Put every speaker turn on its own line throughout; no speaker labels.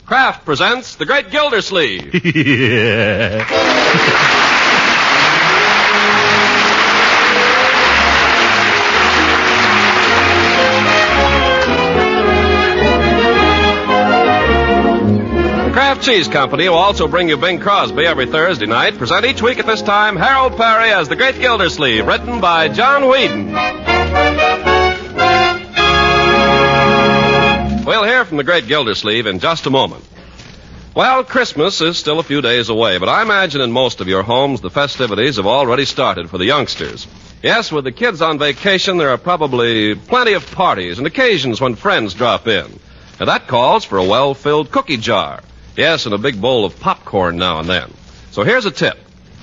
Kraft presents The Great Gildersleeve. The Kraft Cheese Company will also bring you Bing Crosby every Thursday night. Present each week at this time Harold Peary as The Great Gildersleeve, written by John Whedon. We'll hear from the Great Gildersleeve in just a moment. Well, Christmas is still a few days away, but I imagine in most of your homes the festivities have already started for the youngsters. Yes, with the kids on vacation, there are probably plenty of parties and occasions when friends drop in. And that calls for a well-filled cookie jar. Yes, and a big bowl of popcorn now and then. So here's a tip.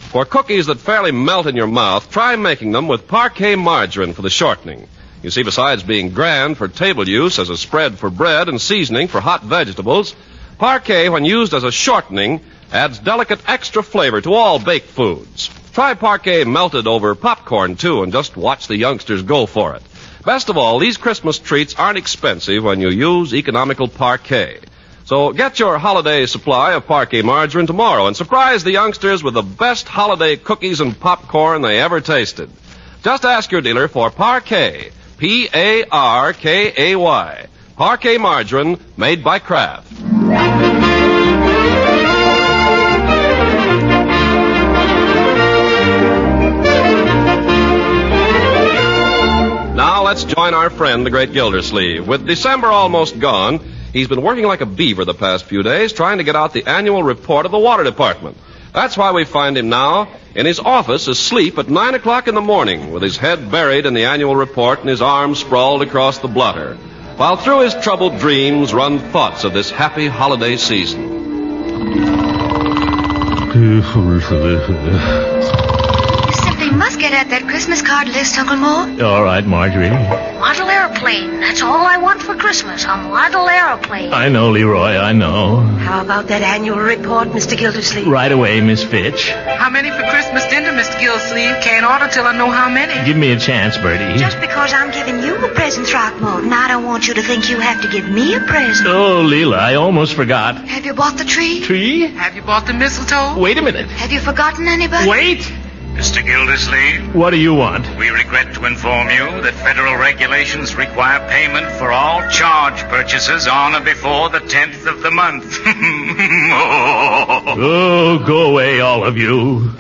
For cookies that fairly melt in your mouth, try making them with parquet margarine for the shortening. You see, besides being grand for table use as a spread for bread and seasoning for hot vegetables, parquet, when used as a shortening, adds delicate extra flavor to all baked foods. Try parquet melted over popcorn, too, and just watch the youngsters go for it. Best of all, these Christmas treats aren't expensive when you use economical parquet. So get your holiday supply of parquet margarine tomorrow and surprise the youngsters with the best holiday cookies and popcorn they ever tasted. Just ask your dealer for parquet. Parkay. Parquet margarine made by Kraft. Now let's join our friend, the Great Gildersleeve. With December almost gone, he's been working like a beaver the past few days trying to get out the annual report of the water department. That's why we find him now in his office asleep at 9 o'clock in the morning with his head buried in the annual report and his arms sprawled across the blotter, while through his troubled dreams run thoughts of this happy holiday season.
You must get at that Christmas card list, Uncle Mo.
All right, Marjorie.
Model airplane. That's all I want for Christmas, a model airplane.
I know, Leroy, I know.
How about that annual report, Mr. Gildersleeve?
Right away, Miss Fitch.
How many for Christmas dinner, Mr. Gildersleeve? Can't order till I know how many.
Give me a chance, Bertie.
Just because I'm giving you a present, Throckmorton, I don't want you to think you have to give me a present.
Oh, Leela, I almost forgot.
Have you bought the tree?
Tree?
Have you bought the mistletoe?
Wait a minute.
Have you forgotten anybody?
Wait!
Mr. Gildersleeve,
What do you want?
we regret to inform you that federal regulations require payment for all charge purchases on or before the 10th of the month.
Oh, go away, all of you.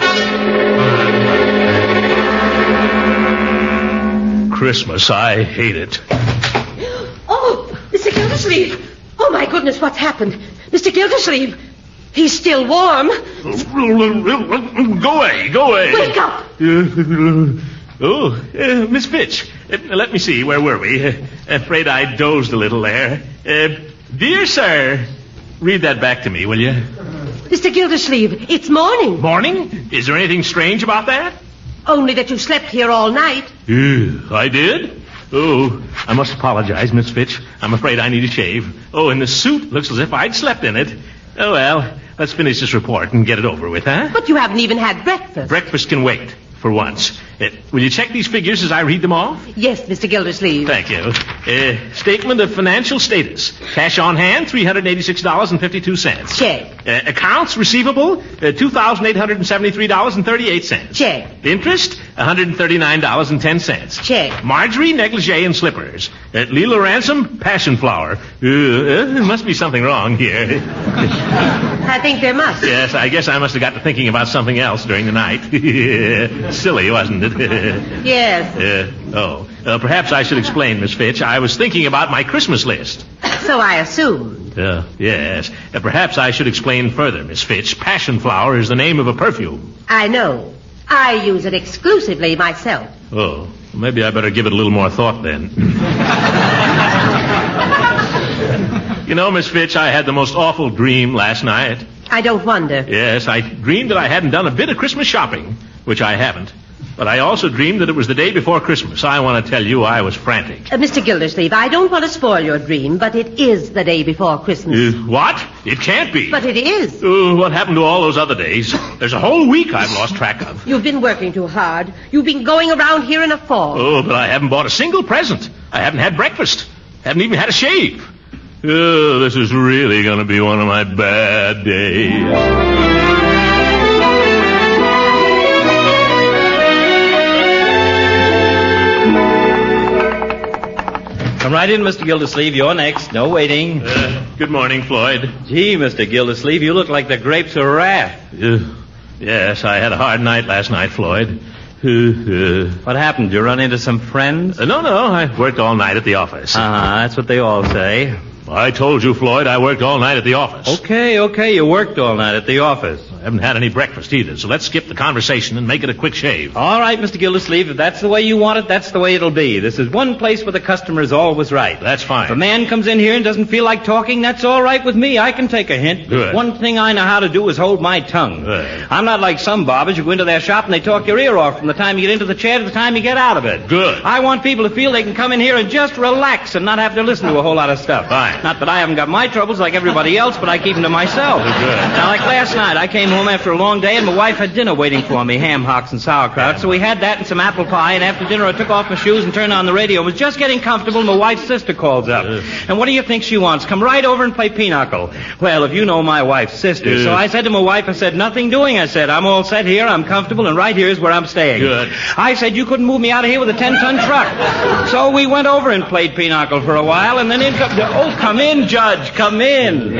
Christmas, I hate it.
Oh, Mr. Gildersleeve. Oh, my goodness, what's happened? Mr. Gildersleeve. He's still warm.
Go away, go away.
Wake up.
Miss Fitch, let me see, where were we? Afraid I dozed a little there. Dear sir, read that back to me, will you?
Mr. Gildersleeve, it's morning.
Morning? Is there anything strange about that?
Only that you slept here all night.
I did? Oh, I must apologize, Miss Fitch. I'm afraid I need a shave. Oh, and the suit looks as if I'd slept in it. Oh, well, let's finish this report and get it over with, huh?
But you haven't even had breakfast.
Breakfast can wait, for once. Will you check these figures as I read them off?
Yes, Mr. Gildersleeve.
Thank you. Statement of financial status. Cash on hand, $386.52.
Check.
Accounts receivable, $2,873.38.
Check.
Interest, $139.10.
Check.
Marjorie, negligee and slippers. Leela Ransom, passion flower. There must be something wrong here.
I think there must.
Yes, I guess I must have got to thinking about something else during the night. Silly, wasn't it?
Yes.
Perhaps I should explain, Miss Fitch. I was thinking about my Christmas list.
So I assumed.
Yes. Perhaps I should explain further, Miss Fitch. Passion flower is the name of a perfume.
I know. I use it exclusively myself.
Oh, maybe I better give it a little more thought then. You know, Miss Fitch, I had the most awful dream last night.
I don't wonder.
Yes, I dreamed that I hadn't done a bit of Christmas shopping, which I haven't. But I also dreamed that it was the day before Christmas. I want to tell you I was frantic.
Mr. Gildersleeve, I don't want to spoil your dream, but it is the day before Christmas.
What? It can't be.
But it is.
What happened to all those other days? There's a whole week I've lost track of.
You've been working too hard. You've been going around here in a fog.
Oh, but I haven't bought a single present. I haven't had breakfast. Haven't even had a shave. Oh, this is really going to be one of my bad days.
Come right in, Mr. Gildersleeve. You're next. No waiting.
Good morning, Floyd.
Gee, Mr. Gildersleeve, you look like the grapes of wrath.
Yes, I had a hard night last night, Floyd.
What happened? Did you run into some friends?
No, I worked all night at the office.
That's what they all say.
I told you, Floyd, I worked all night at the office.
Okay, you worked all night at the office.
I haven't had any breakfast either, so let's skip the conversation and make it a quick shave.
All right, Mr. Gildersleeve, if that's the way you want it, that's the way it'll be. This is one place where the customer is always right.
That's fine.
If a man comes in here and doesn't feel like talking, that's all right with me. I can take a hint.
Good.
One thing I know how to do is hold my tongue.
Good.
I'm not like some barbers. You go into their shop and they talk your ear off from the time you get into the chair to the time you get out of it.
Good.
I want people to feel they can come in here and just relax and not have to listen to a whole lot of stuff.
Fine.
Not that I haven't got my troubles like everybody else, but I keep them to myself.
Good.
Now, like last night, I came home after a long day, and my wife had dinner waiting for me, ham hocks and sauerkraut. So we had that and some apple pie, and after dinner I took off my shoes and turned on the radio. I was just getting comfortable, and my wife's sister calls up. And what do you think she wants? Come right over and play pinochle. Well, if you know my wife's sister. So I said to my wife, I said, nothing doing. I said, I'm all set here, I'm comfortable, and right here is where I'm staying.
Good.
I said, you couldn't move me out of here with a 10-ton truck. So we went over and played pinochle for a while, and then come in, Judge, come in.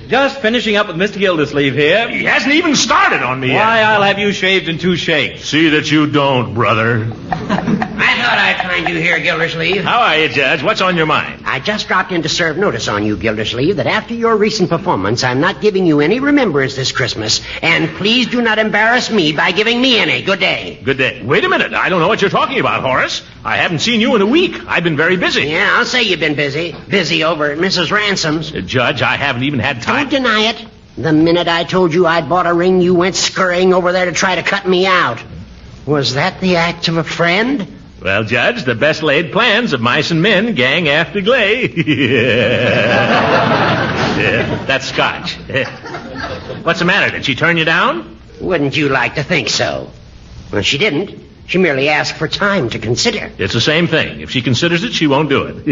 Just finishing up with Mr. Gildersleeve here.
He hasn't even started on me yet.
Why, I'll have you shaved in 2 shakes.
See that you don't, brother.
I thought I'd find you here, Gildersleeve.
How are you, Judge? What's on your mind?
I just dropped in to serve notice on you, Gildersleeve, that after your recent performance, I'm not giving you any remembrance this Christmas. And please do not embarrass me by giving me any. Good day.
Good day. Wait a minute. I don't know what you're talking about, Horace. I haven't seen you in a week. I've been very busy.
Yeah, I'll say you've been busy. Busy over at Mrs. Ransom's.
Judge, I haven't even had time.
Don't deny it. The minute I told you I'd bought a ring, you went scurrying over there to try to cut me out. Was that the act of a friend?
Well, Judge, the best laid plans of mice and men gang after glay. Yeah, that's Scotch. What's the matter? Did she turn you down?
Wouldn't you like to think so? Well, she didn't. She merely asked for time to consider.
It's the same thing. If she considers it, she won't do it.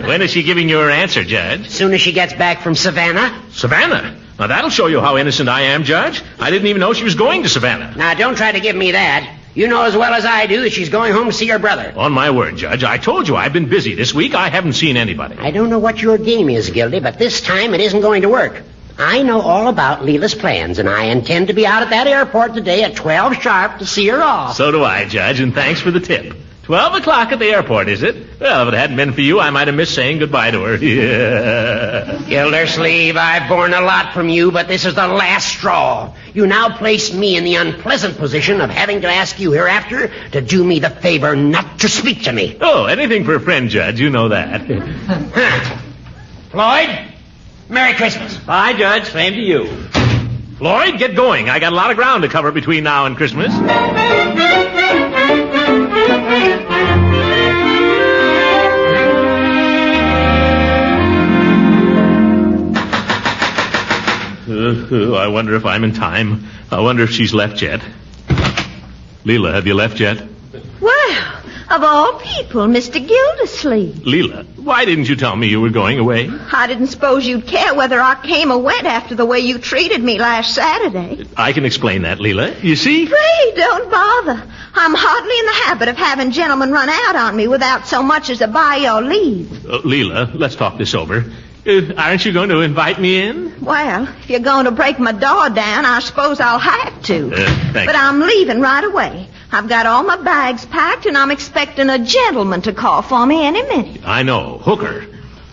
When is she giving you her answer, Judge?
Soon as she gets back from Savannah.
Savannah? Now, that'll show you how innocent I am, Judge. I didn't even know she was going to Savannah.
Now, don't try to give me that. You know as well as I do that she's going home to see her brother.
On my word, Judge, I told you I've been busy this week. I haven't seen anybody.
I don't know what your game is, Gildy, but this time it isn't going to work. I know all about Leela's plans, and I intend to be out at that airport today at 12 sharp to see her off.
So do I, Judge, and thanks for the tip. 12 o'clock at the airport, is it? Well, if it hadn't been for you, I might have missed saying goodbye to her. Yeah.
Gildersleeve, I've borne a lot from you, but this is the last straw. You now place me in the unpleasant position of having to ask you hereafter to do me the favor not to speak to me.
Oh, anything for a friend, Judge. You know that.
Floyd, Merry Christmas.
Bye, Judge. Same to you.
Floyd, get going. I got a lot of ground to cover between now and Christmas. I wonder if I'm in time. I wonder if she's left yet. Leela, have you left yet?
Well, of all people, Mr. Gildersleeve.
Leela, why didn't you tell me you were going away?
I didn't suppose you'd care whether I came or went after the way you treated me last Saturday.
I can explain that, Leela. You see?
Pray, don't bother. I'm hardly in the habit of having gentlemen run out on me without so much as a by your leave.
Leela, let's talk this over. Aren't you going to invite me in?
Well, if you're going to break my door down, I suppose I'll have to.
Thanks.
But I'm leaving right away. I've got all my bags packed, and I'm expecting a gentleman to call for me any minute.
I know. Hooker.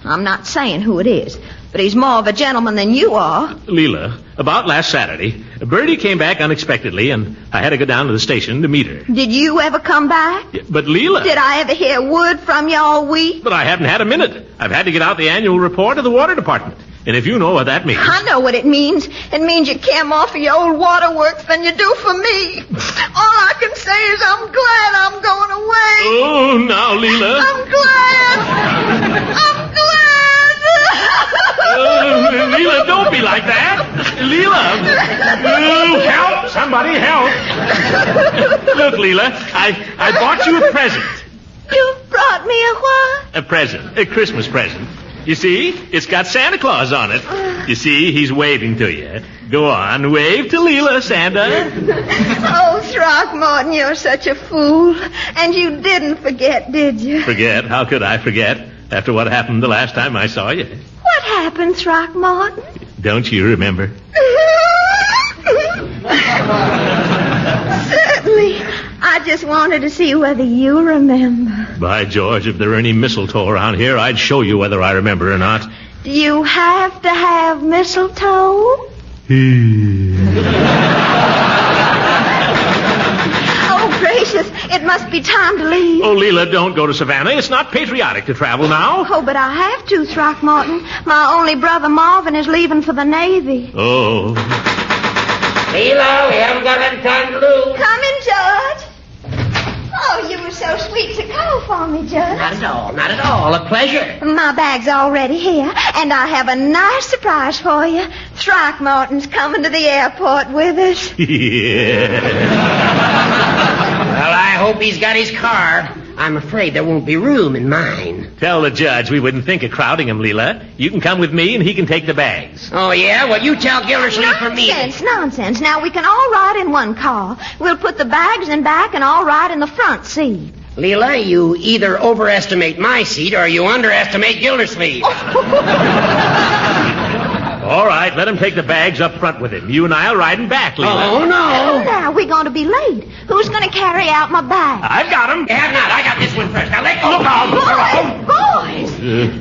I'm not saying who it is, but he's more of a gentleman than you are.
Leela, about last Saturday, Bertie came back unexpectedly, and I had to go down to the station to meet her.
Did you ever come back?
Yeah, but Leela...
Did I ever hear word from you all week?
But I haven't had a minute. I've had to get out the annual report of the water department. And if you know what that means...
I know what it means. It means you care more for your old waterworks than you do for me. All I can say is I'm glad I'm going away.
Oh, now, Leela.
I'm glad. I'm glad.
Leela, don't be like that. Leela. Help. Somebody help. Look, Leela, I bought you a present.
You brought me a what?
A present. A Christmas present. You see? It's got Santa Claus on it. You see, he's waving to you. Go on, wave to Leela, Santa.
Oh, Throckmorton, you're such a fool. And you didn't forget, did you?
Forget? How could I forget? After what happened the last time I saw you.
What happened, Throckmorton?
Don't you remember?
Certainly. I just wanted to see whether you remember.
By George, if there were any mistletoe around here, I'd show you whether I remember or not.
Do you have to have mistletoe? Oh, gracious. It must be time to leave.
Oh, Leela, don't go to Savannah. It's not patriotic to travel now.
Oh, but I have to, Throckmorton. My only brother Marvin is leaving for the Navy.
Oh.
Leela, we haven't got any time to lose.
Come in, George. Oh, you were so sweet to call for me, Judge.
Not at all, not at all. A pleasure.
My bag's already here, and I have a nice surprise for you. Throckmorton's coming to the airport with us.
Yeah.
Well, I hope he's got his car. I'm afraid there won't be room in mine.
Tell the judge we wouldn't think of crowding him, Leela. You can come with me, and he can take the bags.
Oh, yeah? Well, you tell Gildersleeve for me.
Nonsense. Now, we can all ride in one car. We'll put the bags in back and all ride in the front seat.
Leela, you either overestimate my seat or you underestimate Gildersleeve.
All right, let him take the bags up front with him. You and I'll ride him back, Leela.
Oh, no.
Now, we're going to be late. Who's going to carry out my bag?
I've got him.
You have not. I got this one first. Now, let go.
Look out.
Boys!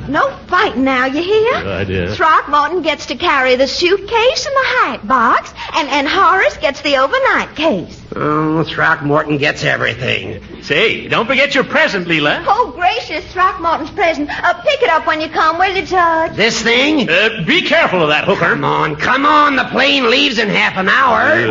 No fighting now, you hear?
Good idea.
Throckmorton gets to carry the suitcase and the hat box, and Horace gets the overnight case.
Oh, Throckmorton gets everything.
Say, don't forget your present, Leela.
Oh, gracious, Throckmorton's present. Pick it up when you come, will you, Judge?
This thing?
Be careful of that, Hooker.
Come on. The plane leaves in half an hour.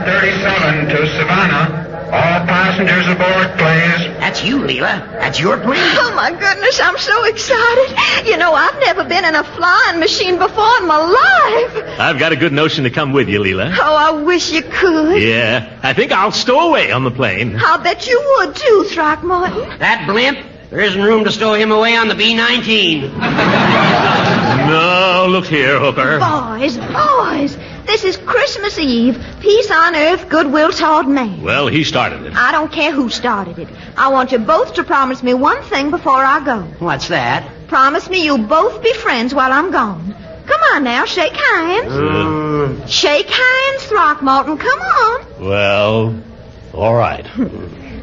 37 to Savannah. All passengers aboard, please.
That's you, Leela. That's your plane.
Oh, my goodness, I'm so excited. You know, I've never been in a flying machine before in my life.
I've got a good notion to come with you, Leela.
Oh, I wish you could.
Yeah, I think I'll stow away on the plane.
I'll bet you would, too, Throckmorton.
That blimp? There isn't room to stow him away on the B-19.
No, look here, Hooker.
Boys. This is Christmas Eve. Peace on earth, goodwill toward man.
Well, he started it.
I don't care who started it. I want you both to promise me one thing before I go.
What's that?
Promise me you'll both be friends while I'm gone. Come on now, shake hands. Shake hands, Throckmorton. Come on.
Well, all right.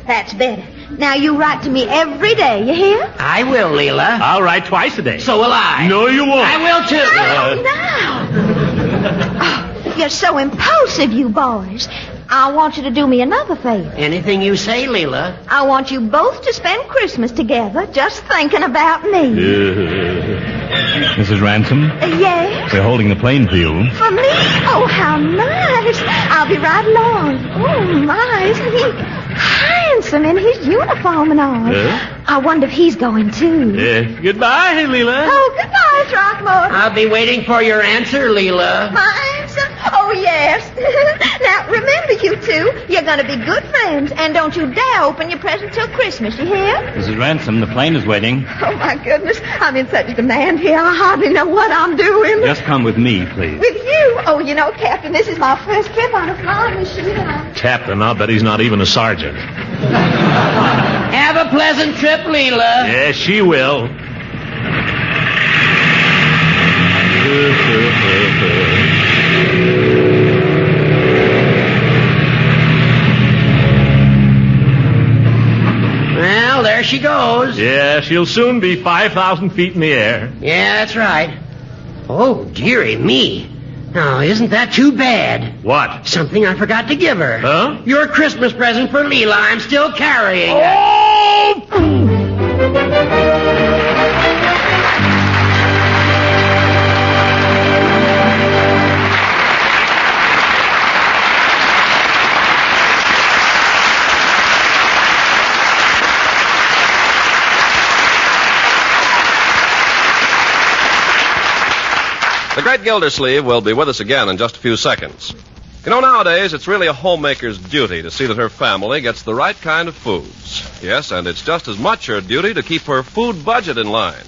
That's better. Now you write to me every day, you hear?
I will, Leela.
I'll write twice a day.
So will I.
No, you won't.
I will, too.
Now. You're so impulsive, you boys. I want you to do me another favor.
Anything you say, Leela.
I want you both to spend Christmas together just thinking about me.
Mrs. Ransom?
Yes?
We're holding the plane for you.
For me? Oh, how nice. I'll be right along. Oh, my, isn't he handsome in his uniform and all? I wonder if he's going, too.
Goodbye, Leela.
Oh, goodbye, Throckmorton.
I'll be waiting for your answer, Leela.
My answer? Oh, yes. Now, remember, you two, you're going to be good friends, and don't you dare open your present till Christmas, you hear?
Mrs. Ransom, the plane is waiting.
Oh, my goodness. I'm in such demand here, I hardly know what I'm doing.
Just come with me, please.
With you? Oh, you know, Captain, this is my first trip on a flying machine.
Captain, I'll bet he's not even a sergeant.
Have a pleasant trip, Leela.
Yes, she will.
Well, there she goes.
Yeah, she'll soon be 5,000 feet in the air.
Yeah, that's right. Oh, dearie me. Now, isn't that too bad?
What?
Something I forgot to give her.
Huh?
Your Christmas present for Leela. I'm still carrying.
The Great Gildersleeve will be with us again in just a few seconds. You know, nowadays, it's really a homemaker's duty to see that her family gets the right kind of foods. Yes, and it's just as much her duty to keep her food budget in line.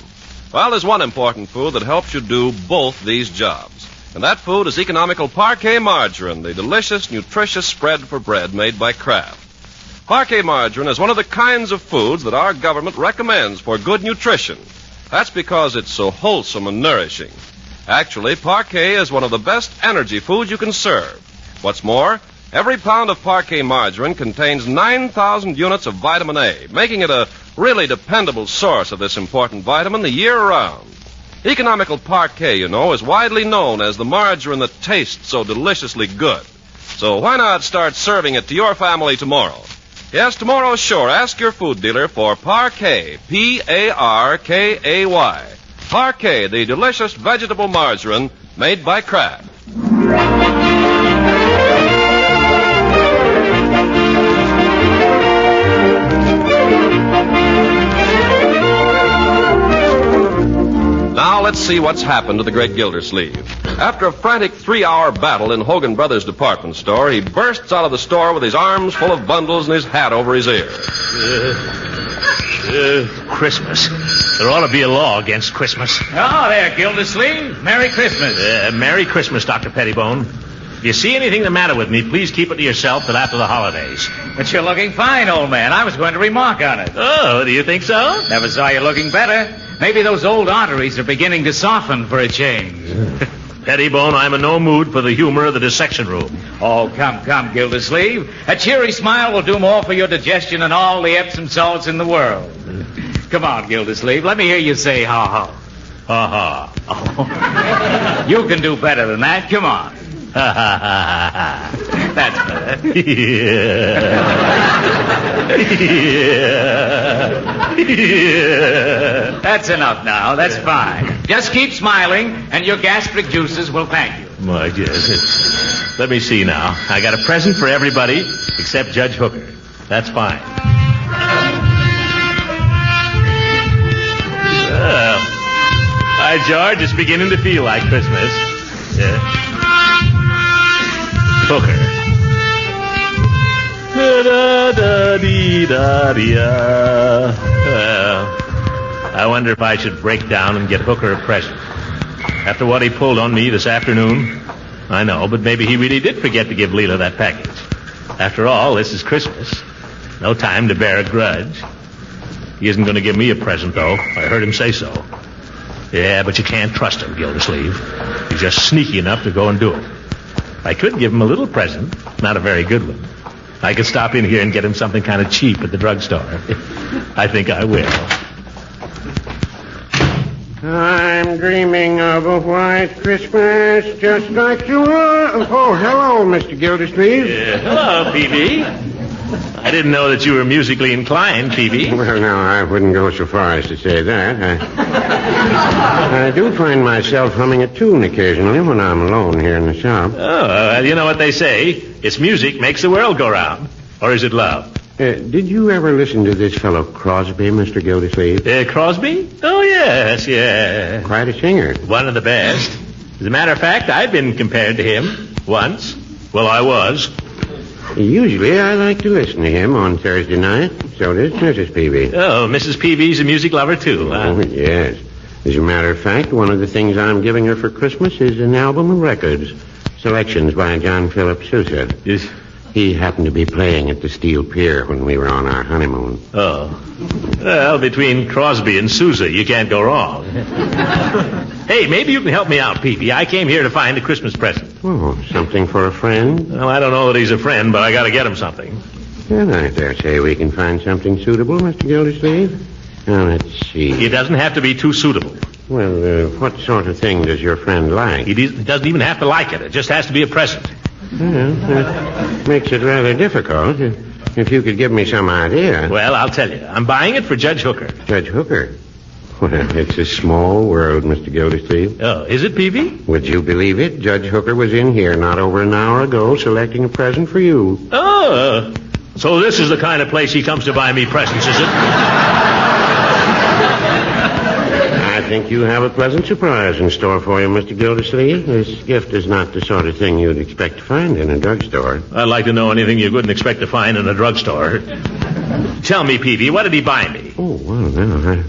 Well, there's one important food that helps you do both these jobs. And that food is economical Parquet margarine, the delicious, nutritious spread for bread made by Kraft. Parquet margarine is one of the kinds of foods that our government recommends for good nutrition. That's because it's so wholesome and nourishing. Actually, Parquet is one of the best energy foods you can serve. What's more, every pound of Parquet margarine contains 9,000 units of vitamin A, making it a really dependable source of this important vitamin the year round. Economical Parquet, you know, is widely known as the margarine that tastes so deliciously good. So why not start serving it to your family tomorrow? Yes, tomorrow, sure. Ask your food dealer for Parquet, Parkay. Parquet, the delicious vegetable margarine made by Kraft. Now let's see what's happened to the Great Gildersleeve. After a frantic 3-hour battle in Hogan Brothers department store, he bursts out of the store with his arms full of bundles and his hat over his ear.
Christmas. There ought to be a law against Christmas.
Oh, there, Gildersleeve. Merry Christmas.
Merry Christmas, Dr. Pettibone. If you see anything the matter with me, please keep it to yourself till after the holidays.
But you're looking fine, old man. I was going to remark on it.
Oh, do you think so?
Never saw you looking better. Maybe those old arteries are beginning to soften for a change.
Pettibone, I'm in no mood for the humor of the dissection room.
Oh, come, Gildersleeve. A cheery smile will do more for your digestion than all the Epsom salts in the world. Come on, Gildersleeve. Let me hear you say ha-ha.
Ha-ha.
Oh. You can do better than that. Come on. Ha, ha, ha, ha. That's better. That's enough now. That's fine. Just keep smiling, and your gastric juices will thank you.
My goodness. Let me see now. I got a present for everybody except Judge Hooker. That's fine. Well, hi, George. It's beginning to feel like Christmas. Yeah. Hooker. Well, I wonder if I should break down and get Hooker a present. After what he pulled on me this afternoon, I know, but maybe he really did forget to give Leela that package. After all, this is Christmas. No time to bear a grudge. He isn't going to give me a present, though. I heard him say so. Yeah, but you can't trust him, Gildersleeve. He's just sneaky enough to go and do it. I could give him a little present, not a very good one. I could stop in here and get him something kind of cheap at the drugstore. I think I will.
I'm dreaming of a white Christmas just like you are. Oh, hello, Mr. Gildersleeve.
Hello, P.B. I didn't know that you were musically inclined, P.B.
Well, no, I wouldn't go so far as to say that. I do find myself humming a tune occasionally when I'm alone here in the shop.
Oh, you know what they say. It's music makes the world go round. Or is it love?
Did you ever listen to this fellow Crosby, Mr. Gildersleeve?
Crosby? Oh, yes, yeah.
Quite a singer.
One of the best. As a matter of fact, I've been compared to him once. Well, I was.
Usually I like to listen to him on Thursday night. So does Mrs. Peavy.
Oh, Mrs. Peavy's a music lover, too, huh?
Oh, yes. As a matter of fact, one of the things I'm giving her for Christmas is an album of records. Selections by John Philip Sousa.
Yes.
He happened to be playing at the Steel Pier when we were on our honeymoon.
Oh. Well, between Crosby and Sousa, you can't go wrong. Hey, maybe you can help me out, Peavy. I came here to find a Christmas present.
Oh, something for a friend?
Well, I don't know that he's a friend, but I got to get him something.
Well, I dare say we can find something suitable, Mr. Gildersleeve. Now, let's see.
It doesn't have to be too suitable.
Well, what sort of thing does your friend like?
He doesn't even have to like it. It just has to be a present.
Well, that makes it rather difficult. If you could give me some idea.
Well, I'll tell you. I'm buying it for Judge Hooker.
Judge Hooker? Well, it's a small world, Mr. Gildersleeve.
Oh, is it, Peavy?
Would you believe it? Judge Hooker was in here not over an hour ago selecting a present for you.
Oh, so this is the kind of place he comes to buy me presents, is it?
I think you have a pleasant surprise in store for you, Mr. Gildersleeve. This gift is not the sort of thing you'd expect to find in a drugstore.
I'd like to know anything you wouldn't expect to find in a drugstore. Tell me, Peavy, what did he buy me?
Oh, well, no, I'm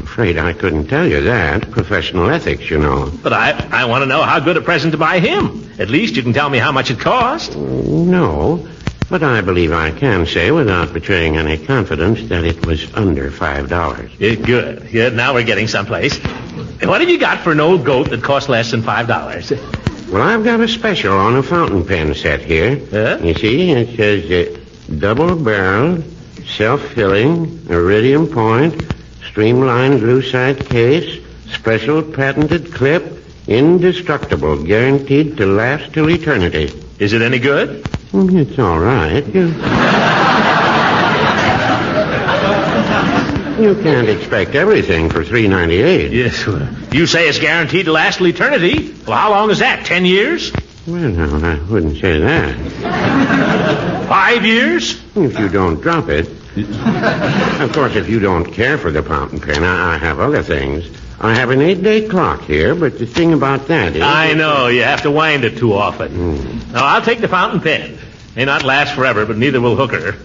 afraid I couldn't tell you that. Professional ethics, you know.
But I want to know how good a present to buy him. At least you can tell me how much it cost.
No, but I believe I can say without betraying any confidence that it was under $5.
Good. Good. Now we're getting someplace. What have you got for an old goat that costs less than $5?
Well, I've got a special on a fountain pen set here. You see, it says double-barreled, self-filling, iridium point, streamlined lucite case, special patented clip, indestructible, guaranteed to last till eternity.
Is it any good?
It's all right. You can't expect everything for $3.98.
Yes. Well, you say it's guaranteed to last till eternity. Well, how long is that? 10 years?
Well, no, I wouldn't say that.
5 years?
If you don't drop it. Of course, if you don't care for the fountain pen, I have other things. I have an 8-day clock here, but the thing about that is...
I know. You have to wind it too often. Now, I'll take the fountain pen. May not last forever, but neither will Hooker.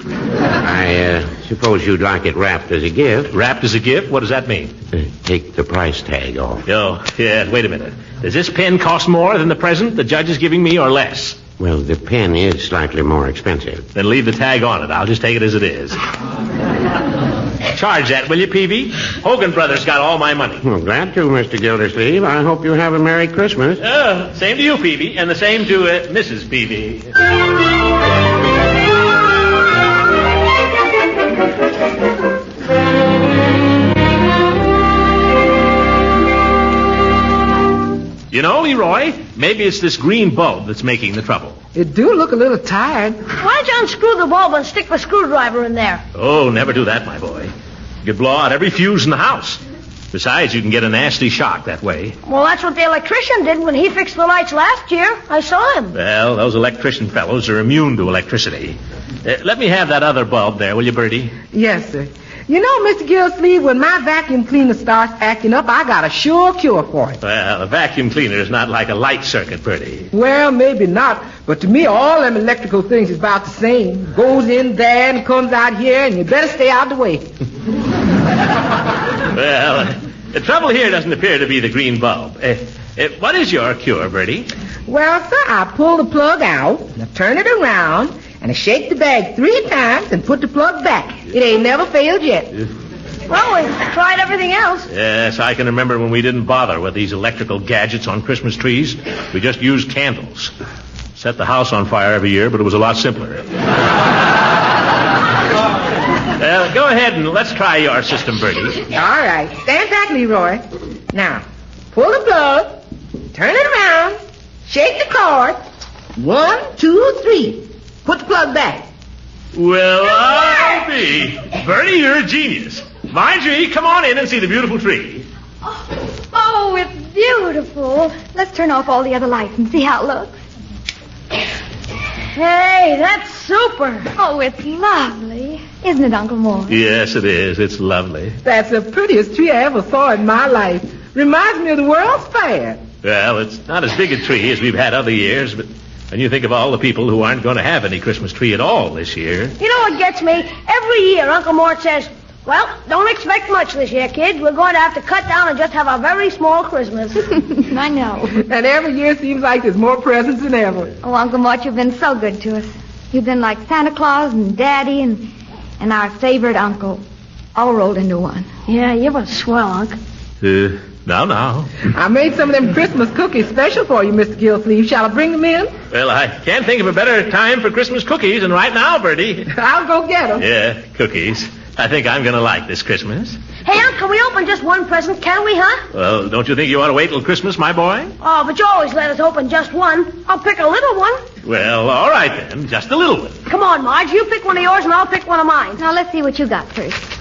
I suppose you'd like it wrapped as a gift.
Wrapped as a gift? What does that mean?
Take the price tag off.
Oh, yeah, wait a minute. Does this pen cost more than the present the judge is giving me or less?
Well, the pen is slightly more expensive.
Then leave the tag on it. I'll just take it as it is. Charge that, will you, Peavy? Hogan Brothers got all my money.
Well, glad to, Mr. Gildersleeve. I hope you have a Merry Christmas.
Same to you, Peavy, and the same to Mrs. Peavy. You know, Leroy, maybe it's this green bulb that's making the trouble.
It do look a little tired.
Why don't you unscrew the bulb and stick the screwdriver in there?
Oh, never do that, my boy. You could blow out every fuse in the house. Besides, you can get a nasty shock that way.
Well, that's what the electrician did when he fixed the lights last year. I saw him.
Well, those electrician fellows are immune to electricity. Let me have that other bulb there, will you, Bertie?
Yes, sir. You know, Mr. Gildersleeve, when my vacuum cleaner starts acting up, I got a sure cure for it.
Well, a vacuum cleaner is not like a light circuit, Bertie.
Well, maybe not, but to me, all them electrical things is about the same. Goes in there and comes out here, and you better stay out of the way.
Well, the trouble here doesn't appear to be the green bulb. What is your cure, Bertie?
Well, sir, I pull the plug out, and I turn it around, and I shake the bag 3 times and put the plug back. It ain't never failed yet.
Well, we've tried everything else.
Yes, I can remember when we didn't bother with these electrical gadgets on Christmas trees. We just used candles. Set the house on fire every year, but it was a lot simpler. Go ahead and let's try your system, Bertie.
All right. Stand back, Leroy. Now, pull the plug, turn it around, shake the cord. 1, 2, 3. Put the plug back.
Well, I'll be. Bertie, you're a genius. Marjorie, come on in and see the beautiful tree.
Oh, it's beautiful. Let's turn off all the other lights and see how it looks.
Hey, that's super.
Oh, it's lovely. Isn't it, Uncle Mort?
Yes, it is. It's lovely.
That's the prettiest tree I ever saw in my life. Reminds me of the World's Fair.
Well, it's not as big a tree as we've had other years, but when you think of all the people who aren't going to have any Christmas tree at all this year.
You know what gets me? Every year, Uncle Mort says, well, don't expect much this year, kids. We're going to have to cut down and just have a very small Christmas.
I know.
And every year seems like there's more presents than ever.
Oh, Uncle Mort, you've been so good to us. You've been like Santa Claus and Daddy and our favorite uncle, all rolled into one.
Yeah, you're a swell, Unc.
Now.
I made some of them Christmas cookies special for you, Mr. Gildersleeve. Shall I bring them in?
Well, I can't think of a better time for Christmas cookies than right now, Bertie.
I'll go get them.
Yeah, cookies. I think I'm going to like this Christmas.
Hey, Unc, can we open just one present, can we, huh?
Well, don't you think you ought to wait till Christmas, my boy?
Oh, but you always let us open just one. I'll pick a little one.
Well, all right then. Just a little one.
Come on, Marge. You pick one of yours and I'll pick one of mine.
Now, let's see what you got first.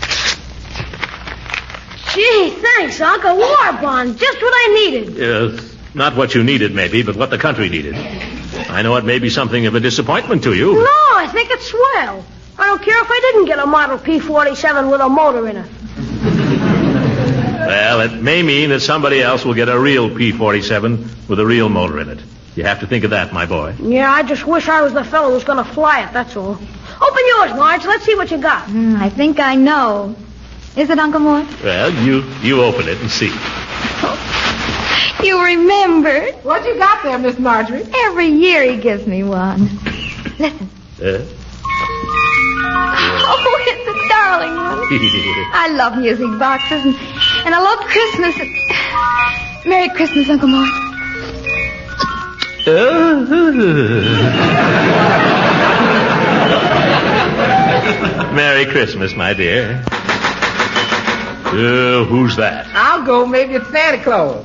Gee, thanks, Unc. A war bond. Just what I needed.
Yes, not what you needed, maybe, but what the country needed. I know it may be something of a disappointment to you.
No, I think it's swell. I don't care if I didn't get a Model P-47 with a motor in it.
Well, it may mean that somebody else will get a real P-47 with a real motor in it. You have to think of that, my boy.
Yeah, I just wish I was the fellow who's going to fly it, that's all. Open yours, Marge. Let's see what you got.
I think I know. Is it, Uncle Mort?
Well, you open it and see.
You remembered.
What you got there, Miss Marjorie?
Every year he gives me one. Listen. Oh, it's a darling one. I love music boxes, and I love Christmas. Merry Christmas, Uncle Mort.
Merry Christmas, my dear. Who's that?
I'll go. Maybe it's Santa Claus.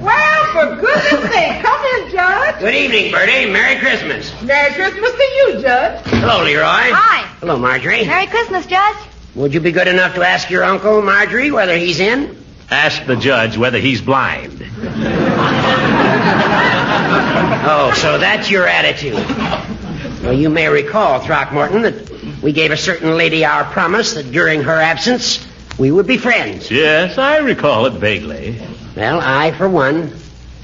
Well, for goodness sake, come in, Judge.
Good evening, Bertie. Merry Christmas.
Merry Christmas to you, Judge.
Hello, Leroy.
Hi.
Hello, Marjorie.
Merry Christmas, Judge.
Would you be good enough to ask your uncle, Marjorie, whether he's in?
Ask the judge whether he's blind.
Oh, so that's your attitude. Well, you may recall, Throckmorton, that we gave a certain lady our promise that during her absence, we would be friends.
Yes, I recall it vaguely.
Well, I, for one,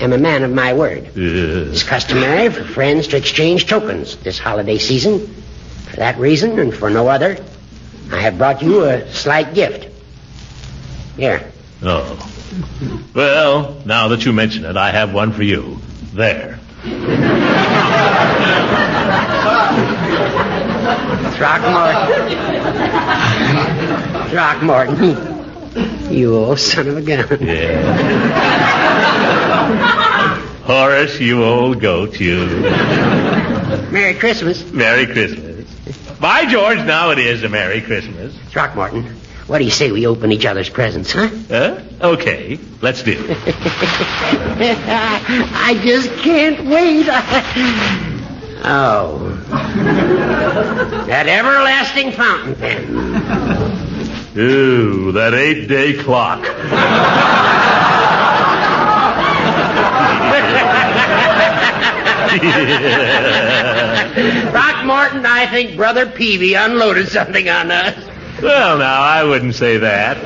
am a man of my word. It's customary for friends to exchange tokens this holiday season. For that reason, and for no other, I have brought you a slight gift. Here.
Oh. Well, now that you mention it, I have one for you. There.
Throckmorton. You old son of a gun.
Yeah. Horace, you old goat, you.
Merry Christmas.
Merry Christmas. By George, now it is a Merry Christmas.
Throckmorton, what do you say we open each other's presents, huh?
Okay, let's do it.
I just can't wait. Oh. That everlasting fountain pen.
Ooh, that 8-day clock.
Throckmorton, I think Brother Peavy unloaded something on us.
Well, now, I wouldn't say that.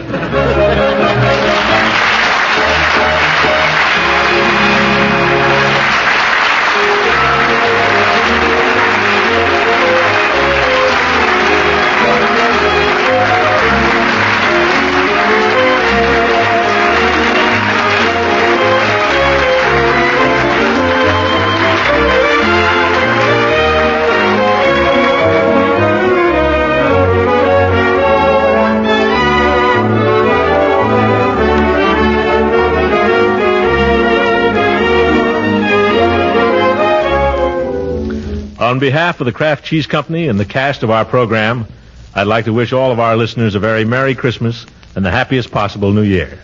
On behalf of the Kraft Cheese Company and the cast of our program, I'd like to wish all of our listeners a very Merry Christmas and the happiest possible New Year.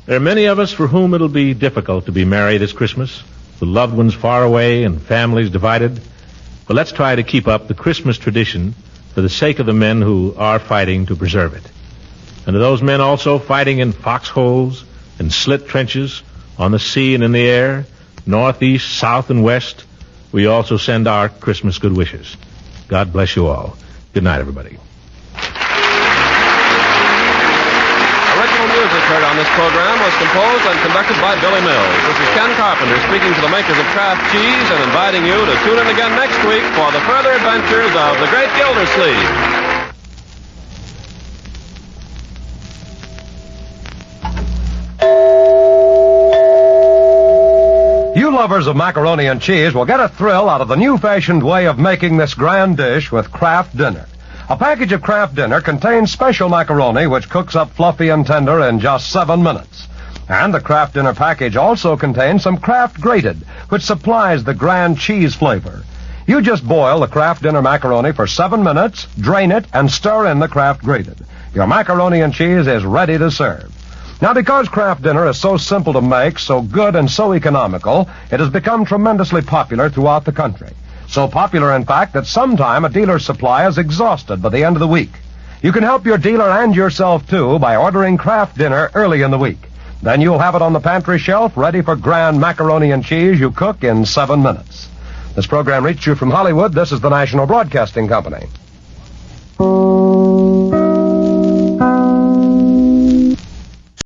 There are many of us for whom it'll be difficult to be merry this Christmas, with loved ones far away and families divided. But let's try to keep up the Christmas tradition for the sake of the men who are fighting to preserve it. And to those men also fighting in foxholes and slit trenches, on the sea and in the air, north, east, south, and west, we also send our Christmas good wishes. God bless you all. Good night, everybody.
Original music heard on this program was composed and conducted by Billy Mills. This is Ken Carpenter speaking to the makers of Kraft Cheese and inviting you to tune in again next week for the further adventures of the Great Gildersleeve.
You lovers of macaroni and cheese will get a thrill out of the new-fashioned way of making this grand dish with Kraft Dinner. A package of Kraft Dinner contains special macaroni which cooks up fluffy and tender in just 7 minutes. And the Kraft Dinner package also contains some Kraft Grated, which supplies the grand cheese flavor. You just boil the Kraft Dinner macaroni for 7 minutes, drain it, and stir in the Kraft Grated. Your macaroni and cheese is ready to serve. Now, because Kraft Dinner is so simple to make, so good and so economical, it has become tremendously popular throughout the country. So popular, in fact, that sometime a dealer's supply is exhausted by the end of the week. You can help your dealer and yourself, too, by ordering Kraft Dinner early in the week. Then you'll have it on the pantry shelf ready for grand macaroni and cheese you cook in 7 minutes. This program reached you from Hollywood. This is the National Broadcasting Company.